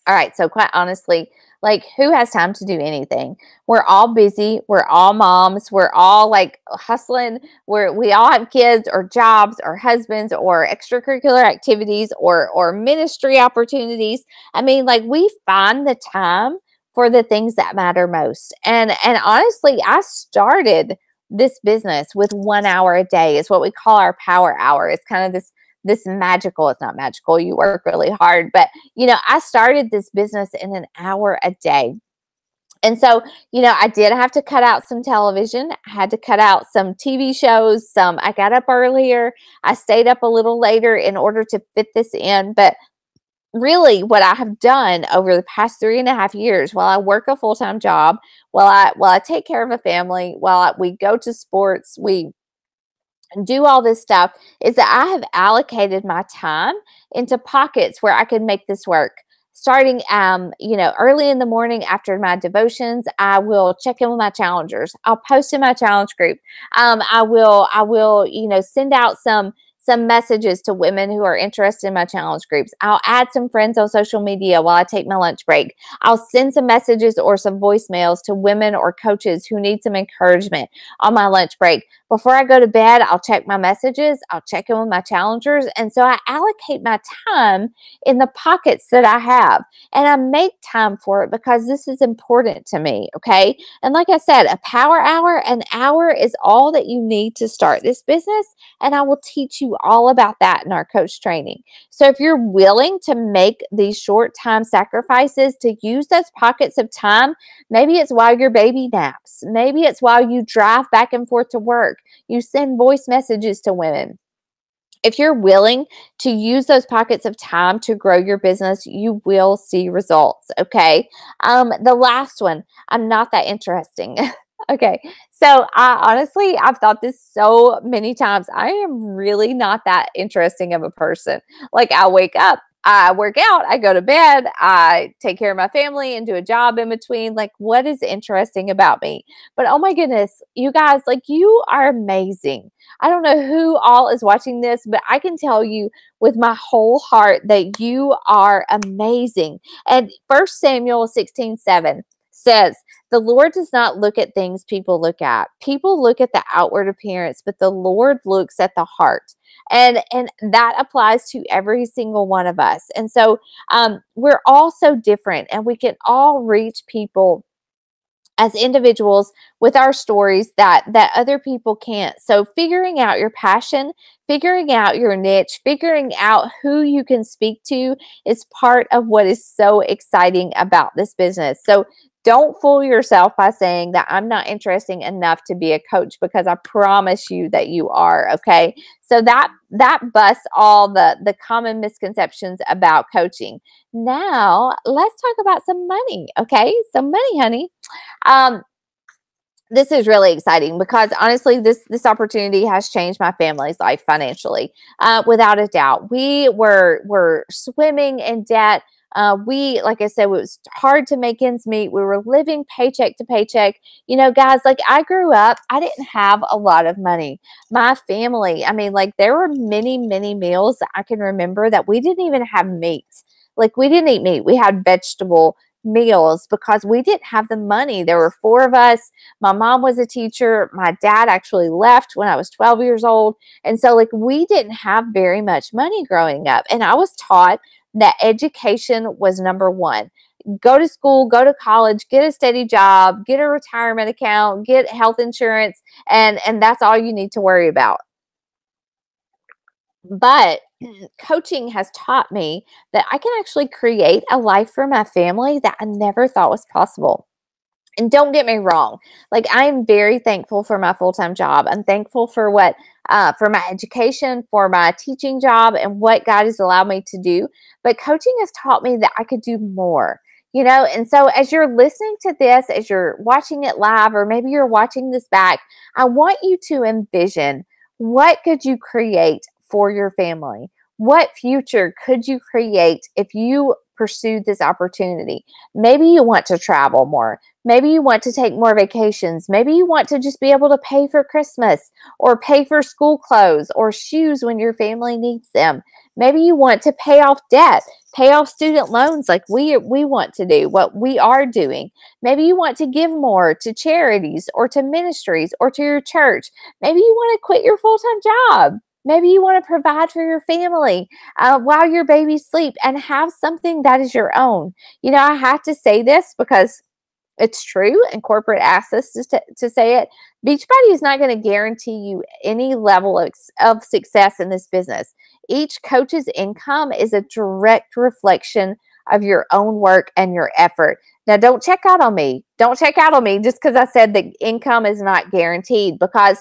[SPEAKER 1] All right. So quite honestly, like, who has time to do anything? We're all busy. We're all moms. We're all like hustling. We all have kids or jobs or husbands or extracurricular activities or ministry opportunities. I mean, like, we find the time for the things that matter most. And honestly, I started this business with 1 hour a day. Is what we call our power hour. It's kind of this magical, it's not magical, you work really hard, but I started this business in an hour a day. And so, I did have to cut out some television. I had to cut out some TV shows. I got up earlier. I stayed up a little later in order to fit this in. But really, what I have done over the past 3.5 years, while I work a full-time job, while I take care of a family, we go to sports, we do all this stuff, is that I have allocated my time into pockets where I can make this work. Starting, early in the morning after my devotions, I will check in with my challengers. I'll post in my challenge group. I will, send out some messages to women who are interested in my challenge groups. I'll add some friends on social media while I take my lunch break. I'll send some messages or some voicemails to women or coaches who need some encouragement on my lunch break. Before I go to bed, I'll check my messages. I'll check in with my challengers. And so I allocate my time in the pockets that I have. And I make time for it because this is important to me. Okay. And like I said, a power hour, an hour is all that you need to start this business. And I will teach you all about that in our coach training. So if you're willing to make these short time sacrifices to use those pockets of time, maybe it's while your baby naps. Maybe it's while you drive back and forth to work. You send voice messages to women. If you're willing to use those pockets of time to grow your business, you will see results. Okay. The last one, I'm not that interesting. Okay. So I've thought this so many times. I am really not that interesting of a person. Like, I wake up, I work out, I go to bed, I take care of my family and do a job in between. Like, what is interesting about me? But oh my goodness, you guys, like, you are amazing. I don't know who all is watching this, but I can tell you with my whole heart that you are amazing. And 1 Samuel 16:7 says, the Lord does not look at things people look at. People look at the outward appearance, but the Lord looks at the heart. And that applies to every single one of us. And so we're all so different, and we can all reach people as individuals with our stories that other people can't. So figuring out your passion, figuring out your niche, figuring out who you can speak to is part of what is so exciting about this business. So don't fool yourself by saying that I'm not interesting enough to be a coach, because I promise you that you are. Okay. So that busts all the common misconceptions about coaching. Now let's talk about some money. Okay. So money, honey. This is really exciting because honestly, this opportunity has changed my family's life financially, without a doubt. We were swimming in debt. Like I said, it was hard to make ends meet. We were living paycheck to paycheck. Guys, like, I grew up, I didn't have a lot of money. My family, I mean, like, there were many, many meals that I can remember that we didn't even have meat. Like, we didn't eat meat. We had vegetable meals because we didn't have the money. There were 4 of us. My mom was a teacher. My dad actually left when I was 12 years old. And so, like, we didn't have very much money growing up. And I was taught that education was number one. Go to school, go to college, get a steady job, get a retirement account, get health insurance, and that's all you need to worry about. But coaching has taught me that I can actually create a life for my family that I never thought was possible. And don't get me wrong, like, I'm very thankful for my full-time job. I'm thankful for for my education, for my teaching job, and what God has allowed me to do. But coaching has taught me that I could do more. And so as you're listening to this, as you're watching it live, or maybe you're watching this back, I want you to envision, what could you create for your family? What future could you create if you pursued this opportunity? Maybe you want to travel more. Maybe you want to take more vacations. Maybe you want to just be able to pay for Christmas, or pay for school clothes or shoes when your family needs them. Maybe you want to pay off debt, pay off student loans like we want to do, what we are doing. Maybe you want to give more to charities or to ministries or to your church. Maybe you want to quit your full-time job. Maybe you want to provide for your family while your babies sleep and have something that is your own. I have to say this because it's true, and corporate asks us to say it. Beachbody is not going to guarantee you any level of success in this business. Each coach's income is a direct reflection of your own work and your effort. Now, don't check out on me. Don't check out on me just because I said the income is not guaranteed, because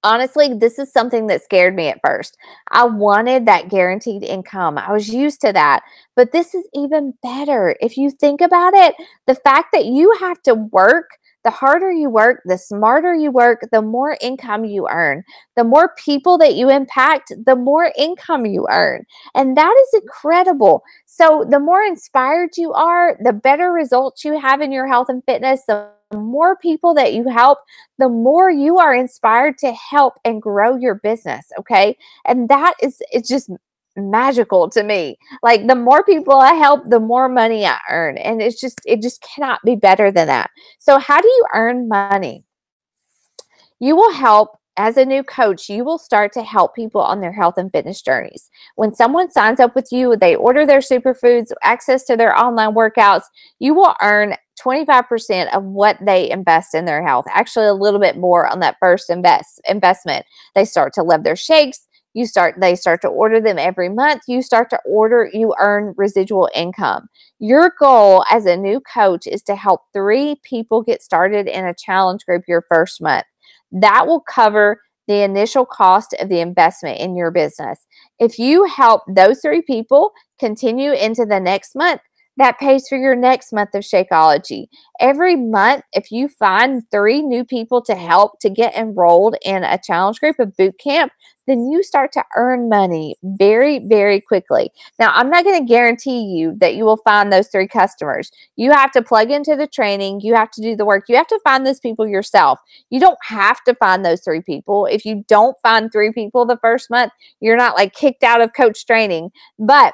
[SPEAKER 1] honestly, this is something that scared me at first. I wanted that guaranteed income. I was used to that. But this is even better. If you think about it, the fact that you have to work, the harder you work, the smarter you work, the more income you earn. The more people that you impact, the more income you earn. And that is incredible. So the more inspired you are, the better results you have in your health and fitness, the more people that you help, the more you are inspired to help and grow your business. Okay. And it's just magical to me. Like, the more people I help, the more money I earn. And it just cannot be better than that. So how do you earn money? You will help. As a new coach, you will start to help people on their health and fitness journeys. When someone signs up with you, they order their superfoods, access to their online workouts, you will earn 25% of what they invest in their health. Actually, a little bit more on that first investment. They start to love their shakes. They start to order them every month. You earn residual income. Your goal as a new coach is to help 3 people get started in a challenge group your first month. That will cover the initial cost of the investment in your business. If you help those 3 people continue into the next month, that pays for your next month of Shakeology. Every month, if you find 3 new people to help to get enrolled in a challenge group, a boot camp, then you start to earn money very, very quickly. Now, I'm not going to guarantee you that you will find those 3 customers. You have to plug into the training. You have to do the work. You have to find those people yourself. You don't have to find those 3 people. If you don't find 3 people the first month, you're not like kicked out of coach training. But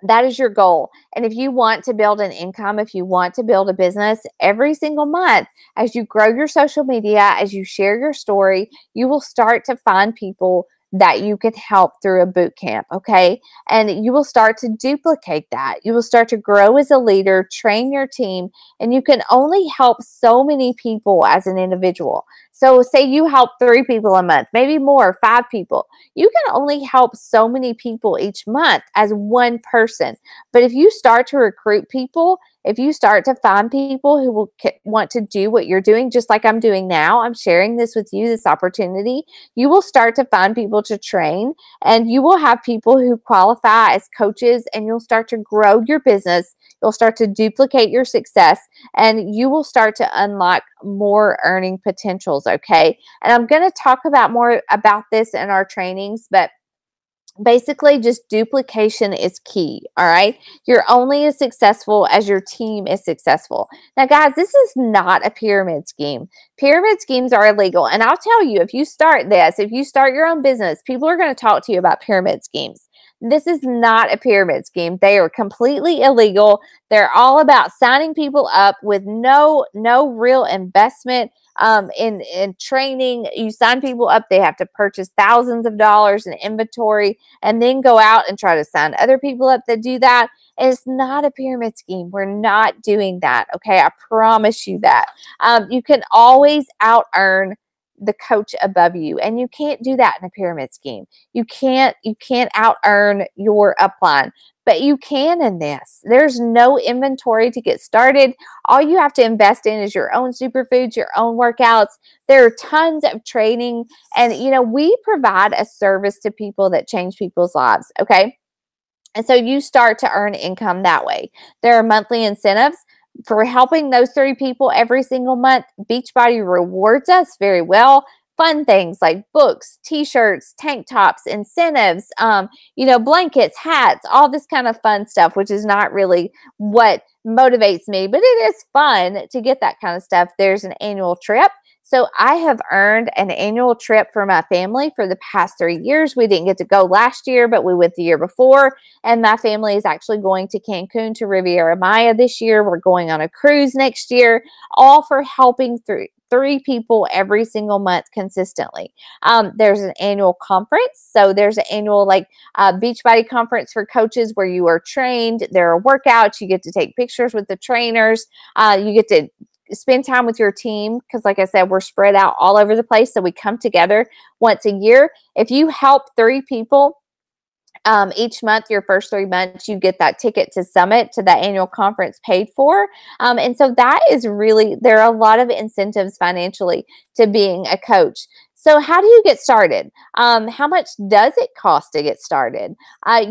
[SPEAKER 1] that is your goal. And if you want to build an income, if you want to build a business, every single month, as you grow your social media, as you share your story, you will start to find people that you can help through a boot camp, okay? And you will start to duplicate that. You will start to grow as a leader, train your team, and you can only help so many people as an individual. So say you help 3 people a month, maybe more, 5 people. You can only help so many people each month as one person. But if you start to recruit people, if you start to find people who will want to do what you're doing, just like I'm doing now, I'm sharing this with you, this opportunity, you will start to find people to train, and you will have people who qualify as coaches, and you'll start to grow your business. You'll start to duplicate your success, and you will start to unlock more earning potentials, okay? And I'm going to talk about more about this in our trainings, but basically, just duplication is key, all right? You're only as successful as your team is successful. Now, guys, this is not a pyramid scheme. Pyramid schemes are illegal. And I'll tell you, if you start your own business, people are going to talk to you about pyramid schemes. This is not a pyramid scheme. They are completely illegal. They're all about signing people up with no real investment in training. You sign people up, they have to purchase thousands of dollars in inventory and then go out and try to sign other people up that do that. And it's not a pyramid scheme. We're not doing that. Okay. I promise you that. You can always out earn the coach above you, and you can't do that in a pyramid scheme. You can't out earn your upline, but you can in this. There's no inventory to get started. All you have to invest in is your own superfoods, your own workouts. There are tons of training, and we provide a service to people that change people's lives, okay? And so you start to earn income that way. There are monthly incentives for helping those 3 people every single month. Beachbody rewards us very well. Fun things like books, t-shirts, tank tops, incentives, blankets, hats, all this kind of fun stuff, which is not really what motivates me, but it is fun to get that kind of stuff. There's an annual trip. So I have earned an annual trip for my family for the past 3 years. We didn't get to go last year, but we went the year before. And my family is actually going to Cancun to Riviera Maya this year. We're going on a cruise next year, all for helping 3 3 people every single month consistently. There's an annual conference. So there's an annual Beachbody conference for coaches where you are trained. There are workouts. You get to take pictures with the trainers. You get to spend time with your team because, like I said, we're spread out all over the place. So we come together once a year. If you help 3 people each month, your first 3 months, you get that ticket to Summit, to that annual conference paid for. And so that is really, there are a lot of incentives financially to being a coach. So how do you get started? How much does it cost to get started?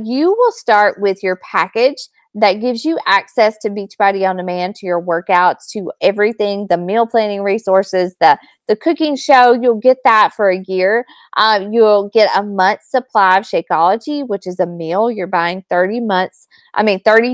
[SPEAKER 1] You will start with your package that gives you access to Beachbody On Demand, to your workouts, to everything, the meal planning resources, the cooking show. You'll get that for a year. You'll get a month's supply of Shakeology, which is a meal. You're buying 30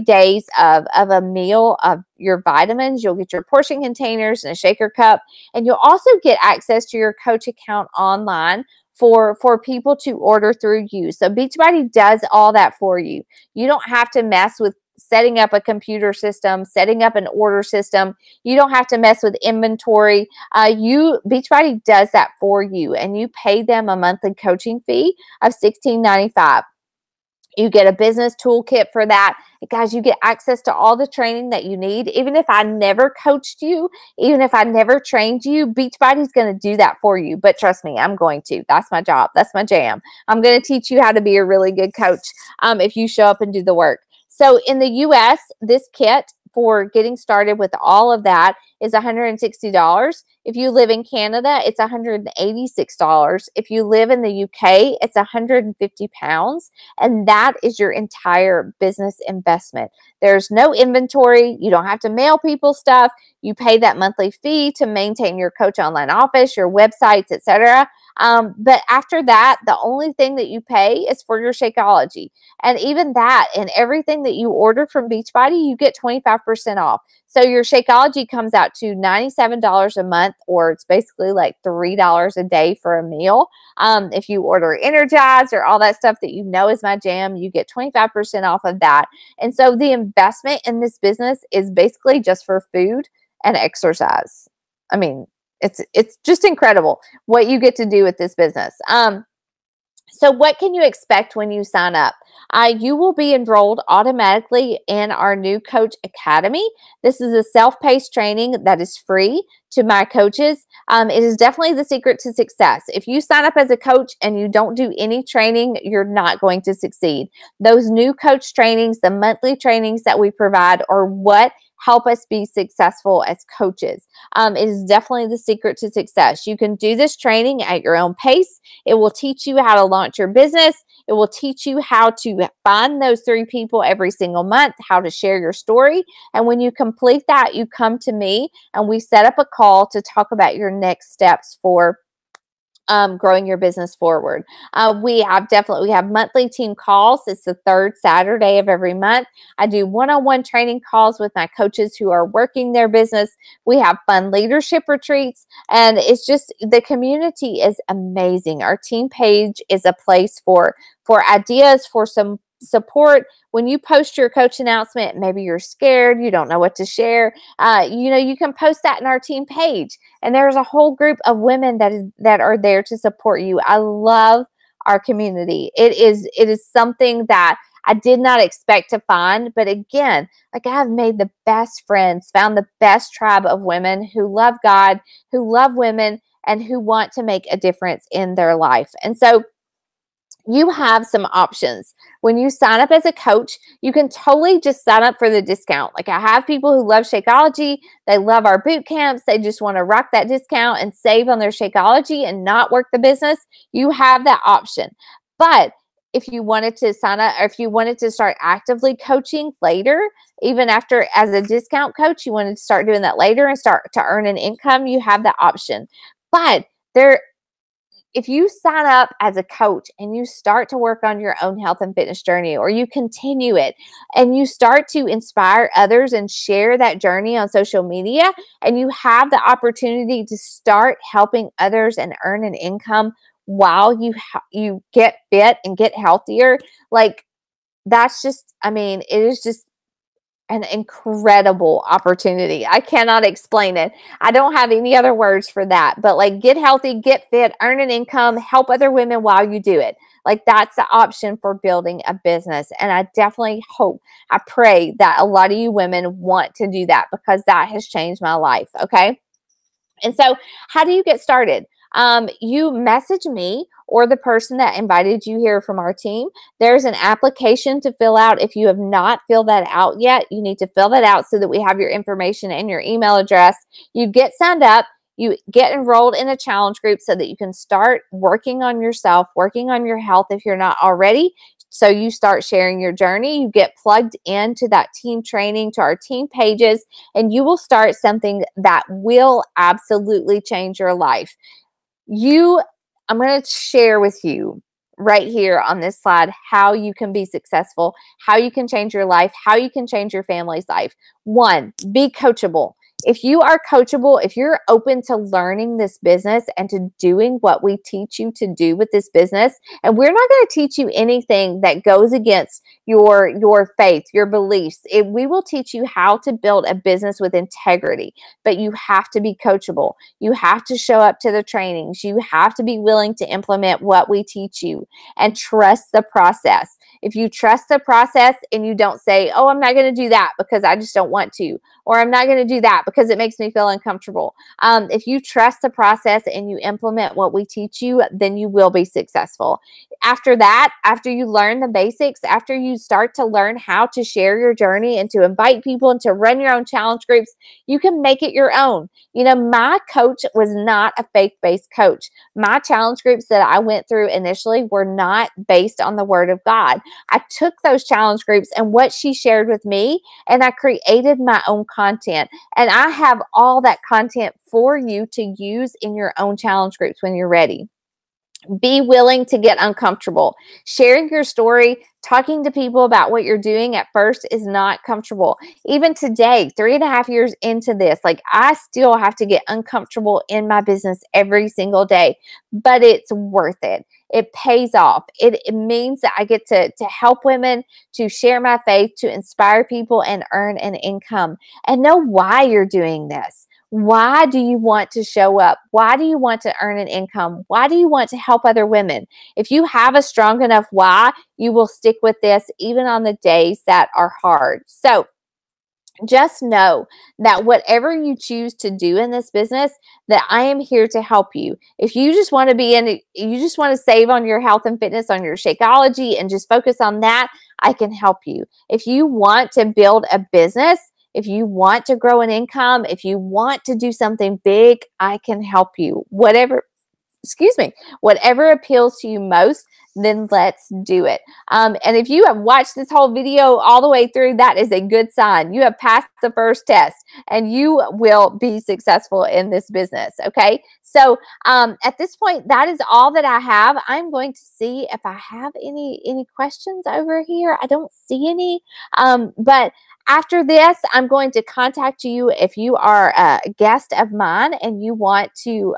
[SPEAKER 1] days of a meal of your vitamins. You'll get your portion containers and a shaker cup. And you'll also get access to your coach account online for people to order through you. So Beachbody does all that for you. You don't have to mess with setting up a computer system, setting up an order system. You don't have to mess with inventory. Beachbody does that for you, and you pay them a monthly coaching fee of $16.95. You get a business toolkit for that. Guys, you get access to all the training that you need. Even if I never coached you, even if I never trained you, Beachbody's going to do that for you. But trust me, I'm going to. That's my job. That's my jam. I'm going to teach you how to be a really good coach if you show up and do the work. So in the US, this kit for getting started with all of that is $160. If you live in Canada, it's $186. If you live in the UK, it's £150. And that is your entire business investment. There's no inventory. You don't have to mail people stuff. You pay that monthly fee to maintain your coach online office, your websites, etc. But after that, the only thing that you pay is for your Shakeology. And even that, and everything that you order from Beachbody, you get 25% off. So your Shakeology comes out to $97 a month, or it's basically like $3 a day for a meal. If you order Energize or all that stuff that you know is my jam, you get 25% off of that. And so the investment in this business is basically just for food and exercise. I mean, it's just incredible what you get to do with this business. So what can you expect when you sign up? You will be enrolled automatically in our new Coach Academy. This is a self-paced training that is free to my coaches. It is definitely the secret to success. If you sign up as a coach and you don't do any training, you're not going to succeed. Those new coach trainings, the monthly trainings that we provide, are what help us be successful as coaches. It is definitely the secret to success. You can do this training at your own pace. It will teach you how to launch your business. It will teach you how to find those 3 people every single month, how to share your story. And when you complete that, you come to me and we set up a call to talk about your next steps for growing your business forward. We have monthly team calls. It's the 3rd Saturday of every month. I do one-on-one training calls with my coaches who are working their business. We have fun leadership retreats, and it's just, the community is amazing. Our team page is a place for ideas, for some support. When you post your coach announcement, maybe you're scared, you don't know what to share, you can post that in our team page, and there's a whole group of women that are there to support you. I love our community. It is something that I did not expect to find, but again, like, I have made the best friends, found the best tribe of women who love God, who love women, and who want to make a difference in their life. And so you have some options. When you sign up as a coach, you can totally just sign up for the discount. Like, I have people who love Shakeology. They love our boot camps. They just want to rock that discount and save on their Shakeology and not work the business. You have that option. But if you wanted to sign up, or if you wanted to start actively coaching later, even after as a discount coach, you wanted to start doing that later and start to earn an income, you have that option. But if you sign up as a coach and you start to work on your own health and fitness journey, or you continue it and you start to inspire others and share that journey on social media, and you have the opportunity to start helping others and earn an income while you get fit and get healthier, like, that's just, I mean, it is just an incredible opportunity. I cannot explain it. I don't have any other words for that, but like get healthy, get fit, earn an income, help other women while you do it. Like that's the option for building a business. And I definitely hope, I pray that a lot of you women want to do that because that has changed my life. Okay. And so how do you get started? You message me or the person that invited you here from our team. There's an application to fill out. If you have not filled that out yet, you need to fill that out so that we have your information and your email address. You get signed up. You get enrolled in a challenge group so that you can start working on yourself, working on your health if you're not already. So you start sharing your journey. You get plugged into that team training, to our team pages, and you will start something that will absolutely change your life. I'm going to share with you right here on this slide how you can be successful, how you can change your life, how you can change your family's life. One, be coachable. If you are coachable, if you're open to learning this business and to doing what we teach you to do with this business, and we're not going to teach you anything that goes against your faith, your beliefs. We will teach you how to build a business with integrity, but you have to be coachable. You have to show up to the trainings. You have to be willing to implement what we teach you and trust the process. If you trust the process and you don't say, oh, I'm not going to do that because I just don't want to, or I'm not going to do that because it makes me feel uncomfortable. If you trust the process and you implement what we teach you, then you will be successful. After that, after you learn the basics, after you start to learn how to share your journey and to invite people and to run your own challenge groups, you can make it your own. You know, my coach was not a faith-based coach. My challenge groups that I went through initially were not based on the Word of God. I took those challenge groups and what she shared with me, and I created my own content. And I have all that content for you to use in your own challenge groups when you're ready. Be willing to get uncomfortable. Sharing your story, talking to people about what you're doing at first is not comfortable. Even today, 3.5 years into this, like I still have to get uncomfortable in my business every single day, but it's worth it. It pays off. It means that I get to help women, to share my faith, to inspire people and earn an income. And know why you're doing this. Why do you want to show up? Why do you want to earn an income? Why do you want to help other women? If you have a strong enough why, you will stick with this even on the days that are hard. So just know that whatever you choose to do in this business, that I am here to help you. If you just want to you just want to save on your health and fitness, on your Shakeology and just focus on that, I can help you. If you want to build a business, if you want to grow an income, if you want to do something big, I can help you. Whatever appeals to you most, then let's do it. And if you have watched this whole video all the way through, that is a good sign. You have passed the first test and you will be successful in this business. Okay. So at this point, that is all that I have. I'm going to see if I have any questions over here. I don't see any, but after this, I'm going to contact you if you are a guest of mine and you want to,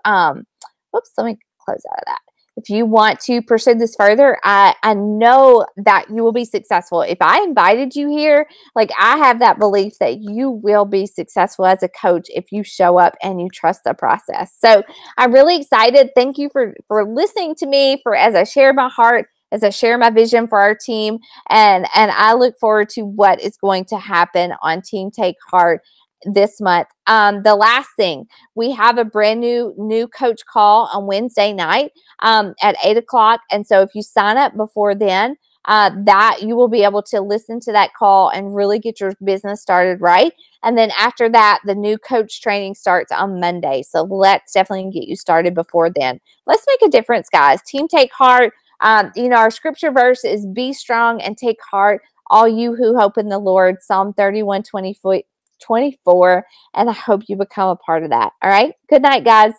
[SPEAKER 1] oops, let me close out of that. If you want to pursue this further, I know that you will be successful. If I invited you here, like I have that belief that you will be successful as a coach if you show up and you trust the process. So I'm really excited. Thank you for listening to me, as I share my heart, as I share my vision for our team. And I look forward to what is going to happen on Team Take Heart this month. The last thing, we have a brand new coach call on Wednesday night at 8 o'clock. And so if you sign up before then, that you will be able to listen to that call and really get your business started right. And then after that, the new coach training starts on Monday. So let's definitely get you started before then. Let's make a difference, guys. Team Take Heart. Our scripture verse is be strong and take heart, all you who hope in the Lord, Psalm 31:24. And I hope you become a part of that. All right. Good night, guys.